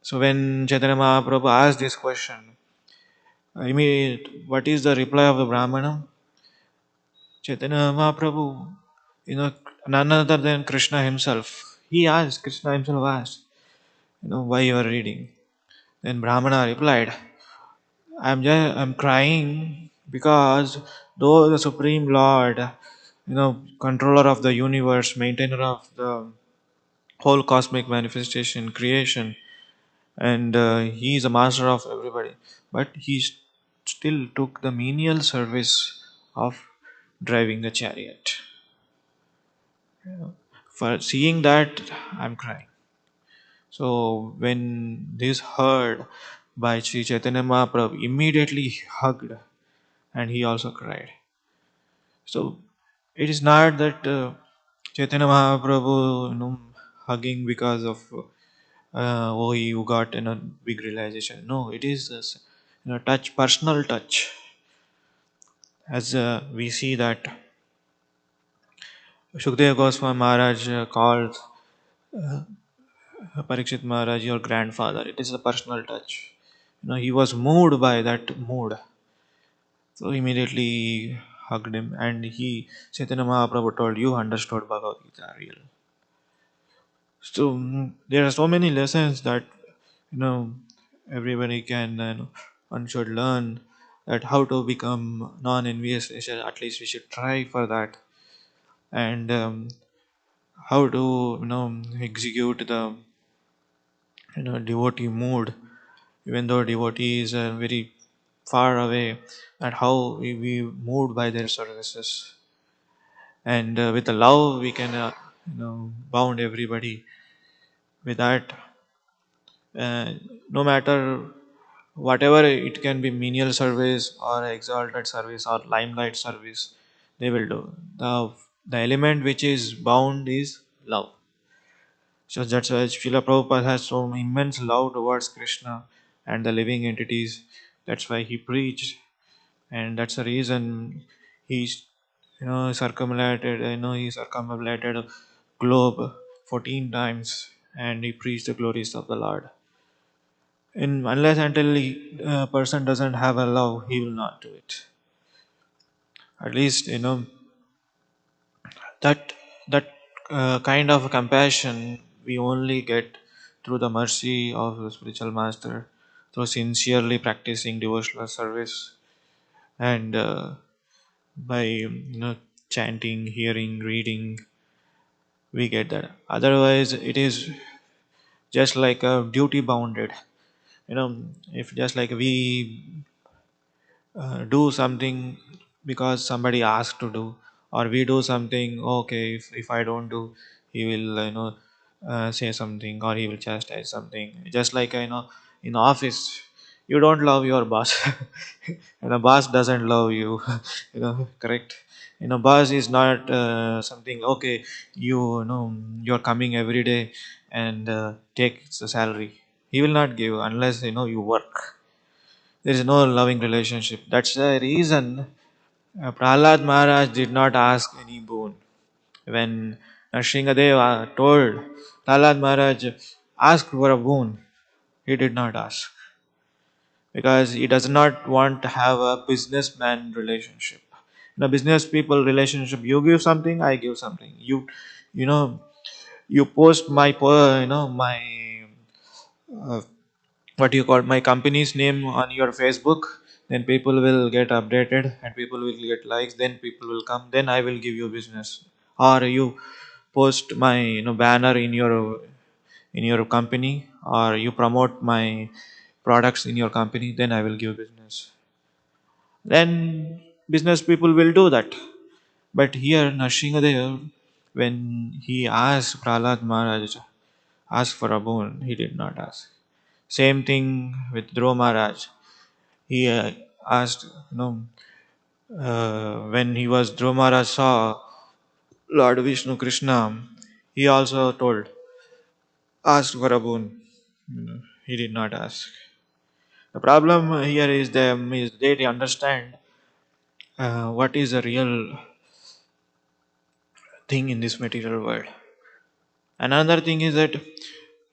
So when Chaitanya Mahaprabhu asked this question, I mean, what is the reply of the Brahmana? Chaitanya Mahaprabhu, none other than Krishna himself. Krishna himself asked, why you are reading? Then Brahmana replied, I'm crying because though the Supreme Lord, controller of the universe, maintainer of the whole cosmic manifestation, creation, and he is a master of everybody, but still took the menial service of driving the chariot. For seeing that, I'm crying. So when this heard by Sri Chaitanya Mahaprabhu, immediately he hugged, and he also cried. So it is not that Chaitanya Mahaprabhu, hugging because of oh, you got big realization. No, it is this, touch, personal touch. As we see that Shukdev Goswami Maharaj called Parikshit Maharaj your grandfather. It is a personal touch. He was moved by that mood. So immediately hugged him, and Chaitanya Mahaprabhu told, you understood Bhagavad Gita real. So there are so many lessons that, you know everybody can, one should learn, that how to become non-envious nature. At least we should try for that, and how to, execute the, devotee mood, even though devotee is very far away, and how we moved by their services, and with the love we can, bound everybody with that. uh, no matter whatever it can be, menial service or exalted service or limelight service, they will do. The element which is bound is love. So that's why Srila Prabhupada has so immense love towards Krishna and the living entities. That's why he preached, and that's the reason he's, he circumambulated globe 14 times, and he preached the glories of the Lord. Unless until a person doesn't have a love, he will not do it. At least, that kind of compassion we only get through the mercy of the spiritual master, through sincerely practicing devotional service, and by, chanting, hearing, reading, we get that. Otherwise, it is just like a duty bounded. If just like we do something because somebody asked to do, or we do something, okay, if I don't do, he will say something, or he will chastise something. Just like in office, you don't love your boss and a boss doesn't love you. Correct. Boss is not something, okay, you're coming every day and take the salary. He will not give unless you work. There is no loving relationship. That's the reason Prahlad Maharaj did not ask any boon. When Nrsingadeva told Prahlad Maharaj, ask for a boon, he did not ask, because he does not want to have a businessman relationship. In a business people relationship, you give something, I give something. You know, you post my uh, what you call my company's name on your Facebook, then people will get updated and people will get likes, then people will come, then I will give you business. Or you post my banner in your company, or you promote my products in your company, then I will give business. Then business people will do that. But here Nrsingadev, when he asked Prahlad Maharaj ask for a boon, he did not ask. Same thing with Dhruva Maharaj. He asked, when he was Dhruva Maharaj saw Lord Vishnu Krishna, he also told, asked for a boon. He did not ask. The problem here is they understand what is a real thing in this material world. Another thing is that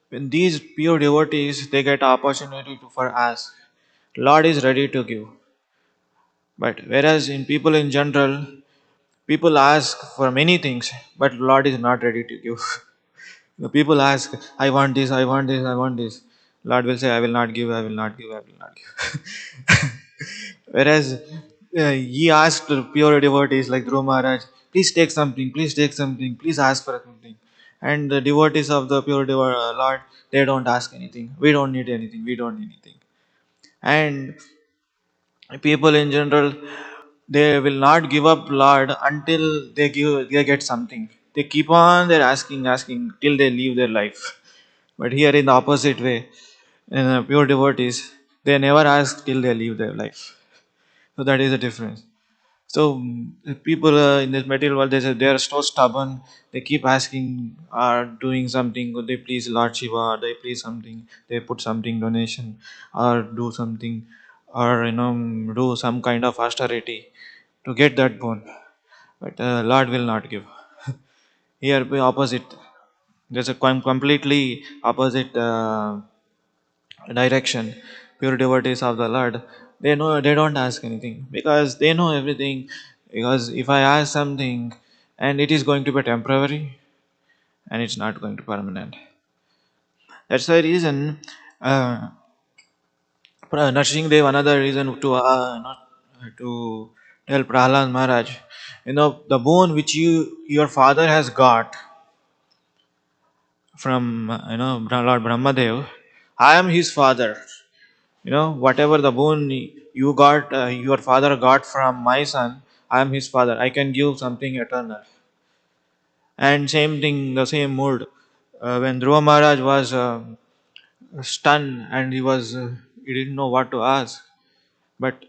when these pure devotees they get opportunity to for ask, Lord is ready to give. But whereas in people in general, people ask for many things, but Lord is not ready to give. The people ask, I want this, I want this, I want this. Lord will say, I will not give, I will not give, I will not give. Whereas he asked pure devotees like Dhruva Maharaj, please take something, please take something, please ask for something. And the devotees of the Lord, they don't ask anything. We don't need anything, we don't need anything. And people in general, they will not give up Lord until they get something. They keep on they're asking till they leave their life. But here in the opposite way, in pure devotees, they never ask till they leave their life. So that is the difference. So people in this material world, they are so stubborn. They keep asking or doing something. Could they please Lord Shiva? Or they please something? They put something donation or do something, or do some kind of austerity to get that boon. But Lord will not give. Here the opposite. There's a completely opposite direction. Pure devotees of the Lord, they know they don't ask anything because they know everything. Because if I ask something and it is going to be temporary and it's not going to be permanent. That's the reason. Nursing Dev, another reason to not to tell Prahlad Maharaj, the boon which your father has got from Lord Brahmadev, I am his father. Whatever the boon you got, your father got from my son, I am his father. I can give something eternal. And same thing, the same mood. When Dhruva Maharaj was stunned and he didn't know what to ask. But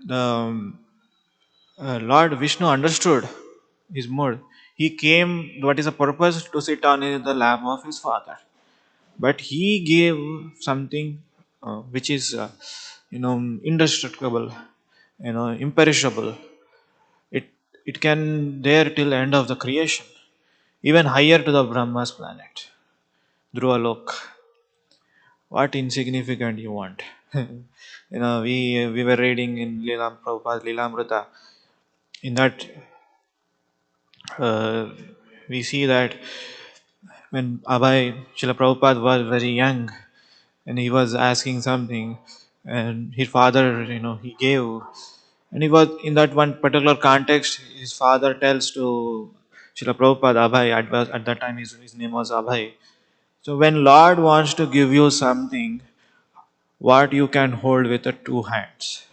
the Lord Vishnu understood his mood. He came, what is the purpose? To sit on the lap of his father. But he gave something which is, indestructible, imperishable. It it can there till end of the creation, even higher to the Brahma's planet, Dhruvalok. What insignificant you want? We were reading in Prabhupada's Lilamrita. In that, uh, we see that when Srila Prabhupada was very young and he was asking something, and his father, he gave. And he was in that one particular context, his father tells to Srila Prabhupada, Abhay, at that time his name was Abhay. So when Lord wants to give you something, what you can hold with the two hands.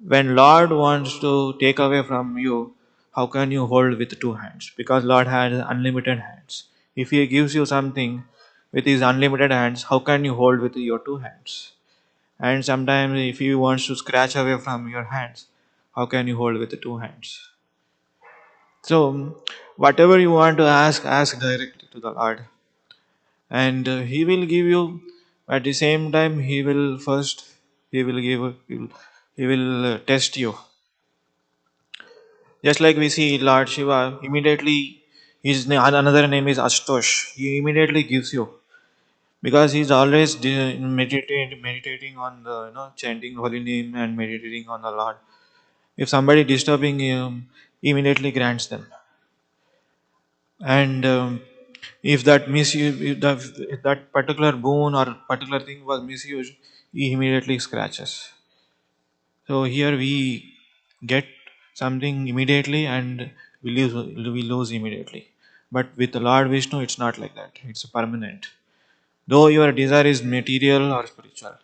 When Lord wants to take away from you, how can you hold with two hands? Because Lord has unlimited hands. If He gives you something with His unlimited hands, how can you hold with your two hands? And sometimes if He wants to scratch away from your hands, how can you hold with the two hands? So, whatever you want to ask directly to the Lord, and He will give you. At the same time, He will first, He will give, He will test you. Just like we see Lord Shiva, immediately another name is Ashtosh. He immediately gives you, because he's always meditating on the, chanting holy name and meditating on the Lord. If somebody disturbing him, he immediately grants them. And if that misuse, if that particular boon or particular thing was misused, he immediately scratches. So here we get something immediately and we lose immediately. But with the Lord Vishnu, it's not like that. It's permanent. Though your desire is material or spiritual.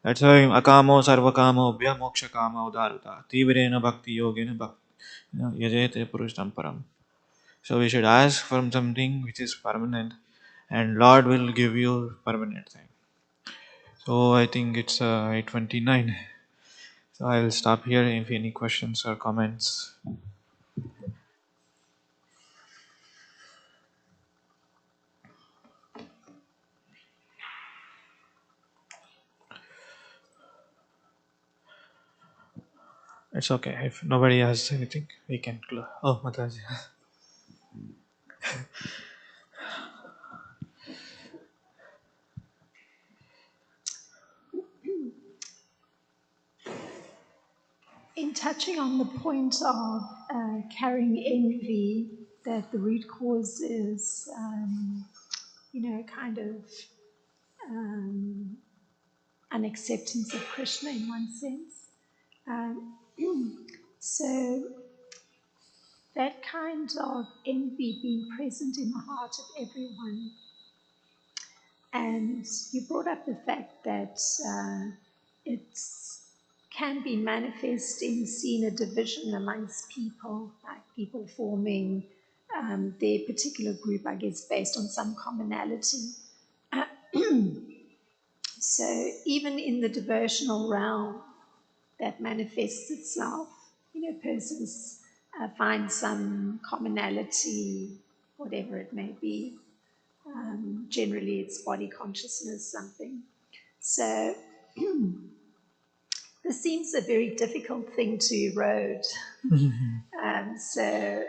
That's why akamo sarvakamo bhya moksha kama udaruta tivrena bhakti yogena bhakti yajete purusham param. So we should ask for something which is permanent, and Lord will give you permanent thing. So I think it's 8:29. So I will stop here. If any questions or comments. It's okay. If nobody has anything, we can close. Oh, Mataji. In touching on the point of carrying envy, that the root cause is, kind of unacceptance of Krishna in one sense. Um, so that kind of envy being present in the heart of everyone. And you brought up the fact that it can be manifest in seeing a division amongst people, like people forming their particular group, I guess, based on some commonality. So even in the devotional realm, that manifests itself. Persons find some commonality, whatever it may be. Generally, it's body consciousness, something. So, this seems a very difficult thing to erode. So,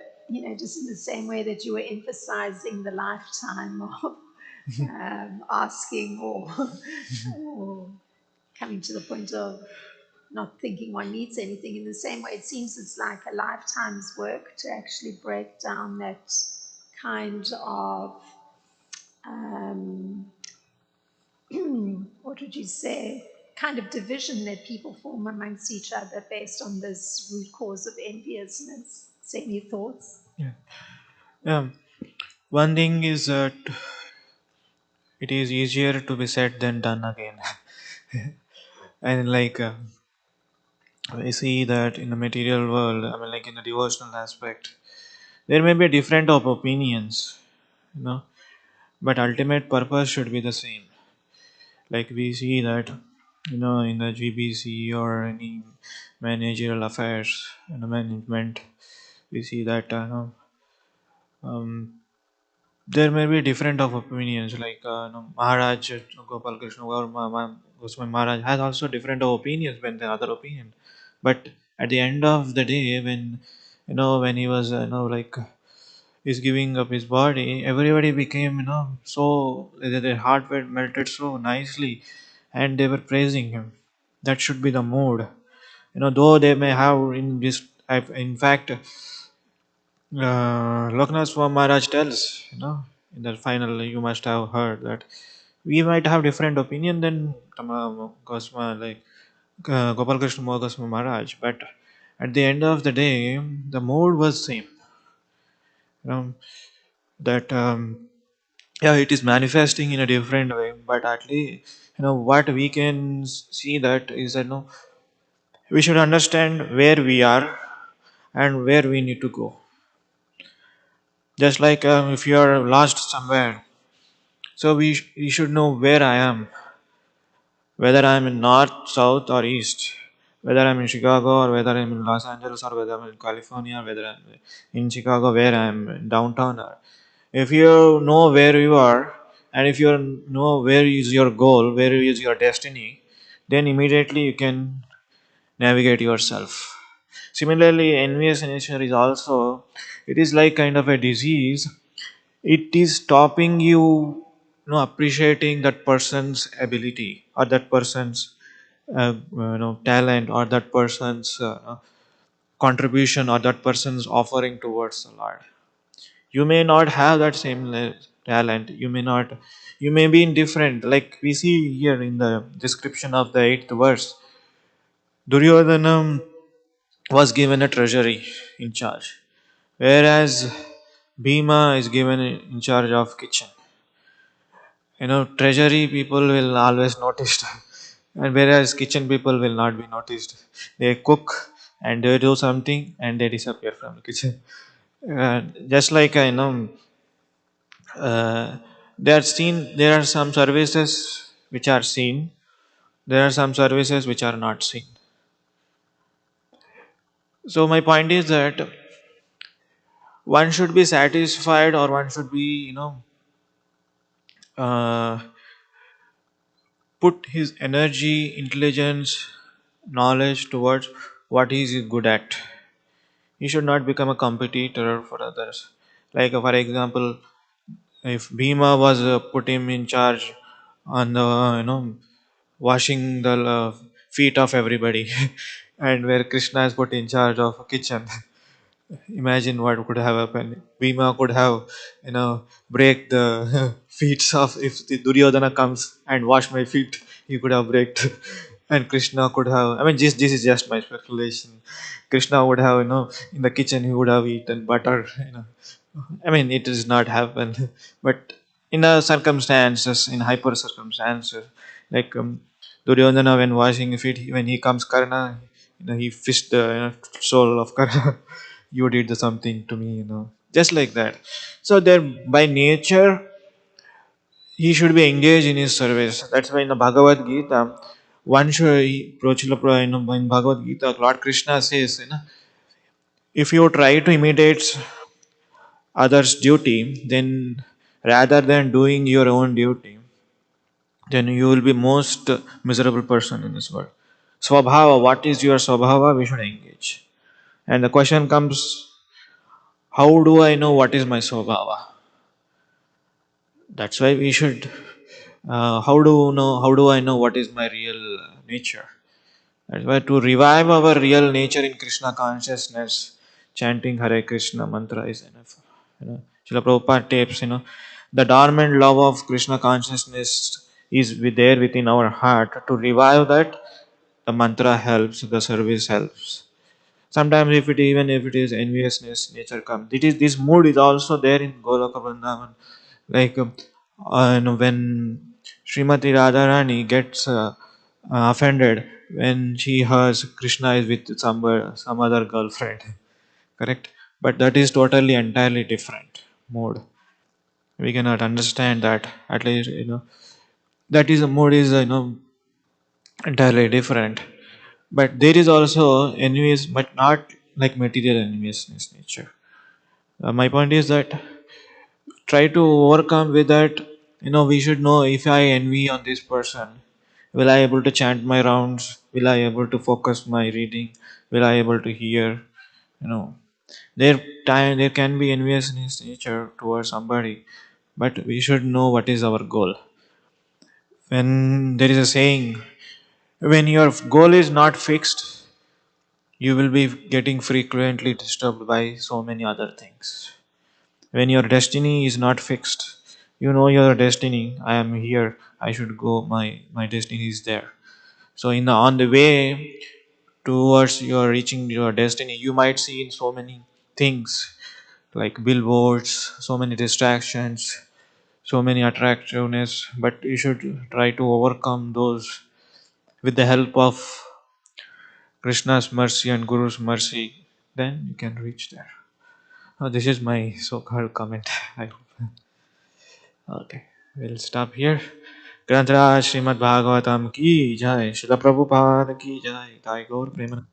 just in the same way that you were emphasizing the lifetime of asking or coming to the point of not thinking one needs anything, in the same way, it seems it's like a lifetime's work to actually break down that kind of what would you say, kind of division that people form amongst each other based on this root cause of enviousness. Say any thoughts? Yeah. One thing is that it is easier to be said than done again. And like we see that in the material world, I mean, like in the devotional aspect, there may be different of opinions, you know, but ultimate purpose should be the same. Like we see that, in the GBC or any managerial affairs, management, we see that um, there may be different of opinions. Like Maharaj Gopal Krishna or Goswami Maharaj has also different of opinions than the other opinion. But at the end of the day, when he was like is giving up his body, everybody became so their heart were melted so nicely, and they were praising him. That should be the mood. Though they may have in this, in fact, Loknath Swami Maharaj tells, in the final, you must have heard that we might have different opinion than Gosma, like Gopal Krishna Goswami Maharaj, but at the end of the day, the mood was same. You know that yeah, it is manifesting in a different way, but at least what we can see that is that we should understand where we are, and where we need to go. Just like if you are lost somewhere, so we should know where I am, whether I am in north, south, or east, whether I'm in Chicago or whether I'm in Los Angeles or whether I'm in California, whether I'm in Chicago, where I'm in downtown. Or if you know where you are, and if you know where is your goal, where is your destiny, then immediately you can navigate yourself. Similarly, envious nature is also, it is like kind of a disease. It is stopping you, appreciating that person's ability or that person's talent or that person's contribution or that person's offering towards the Lord. You may not have that same talent. You may be indifferent. Like we see here in the description of the 8th verse, Duryodhana was given a treasury in charge, whereas Bhima is given in charge of kitchen. Treasury people will always notice, and whereas kitchen people will not be noticed. They cook and they do something and they disappear from the kitchen. Just like I know, there are some services which are seen, there are some services which are not seen. So my point is that one should be satisfied, or one should be, uh, put his energy, intelligence, knowledge towards what he is good at. He should not become a competitor for others. Like, for example, if Bhima was put him in charge on the, washing the feet of everybody, and where Krishna is put in charge of a kitchen, imagine what could have happened. Bhima could have, break the feet of, if the Duryodhana comes and wash my feet, he could have breaked. And Krishna could have, I mean, this is just my speculation. Krishna would have, in the kitchen, he would have eaten butter. I mean, it does not happen. But in the circumstances, in hyper circumstances, like Duryodhana when washing feet, when he comes Karna, he fished the soul of Karna. You did something to me, just like that. So there, by nature, he should be engaged in his service. That's why in the Bhagavad Gita, one should, in Bhagavad Gita, Lord Krishna says, if you try to imitate others' duty, then rather than doing your own duty, then you will be most miserable person in this world. Swabhava, what is your swabhava? We should engage. And the question comes, how do I know what is my swabhava? That's why we should. How do I know what is my real nature? That's why to revive our real nature in Krishna consciousness, chanting Hare Krishna mantra is enough. Srila Prabhupada tapes, the dormant love of Krishna consciousness is there within our heart. To revive that, the mantra helps, the service helps. Sometimes if it is enviousness, nature comes. This mood is also there in Goloka Vrindavan. Like when Srimati Radharani gets offended when she hears Krishna is with some other girlfriend, correct? But that is totally entirely different mode. We cannot understand that. At least that is a mode is entirely different. But there is also envious, but not like material enviousness nature. My point is that try to overcome with that. We should know, if I envy on this person, will I able to chant my rounds, will I able to focus my reading, will I able to hear, you know there can be envious nature towards somebody, but we should know what is our goal. When there is a saying, when your goal is not fixed, you will be getting frequently disturbed by so many other things. When your destiny is not fixed, you know your destiny, I am here, I should go, my destiny is there. So on the way towards your reaching your destiny, you might see in so many things, like billboards, so many distractions, so many attractiveness, but you should try to overcome those with the help of Krishna's mercy and Guru's mercy. then you can reach there. This is my so-called comment. I hope. Okay, we'll stop here. Grantaraj Srimad Bhagavatam ki jai, Srila Prabhupada ki jai, Thai Gaur Premanand.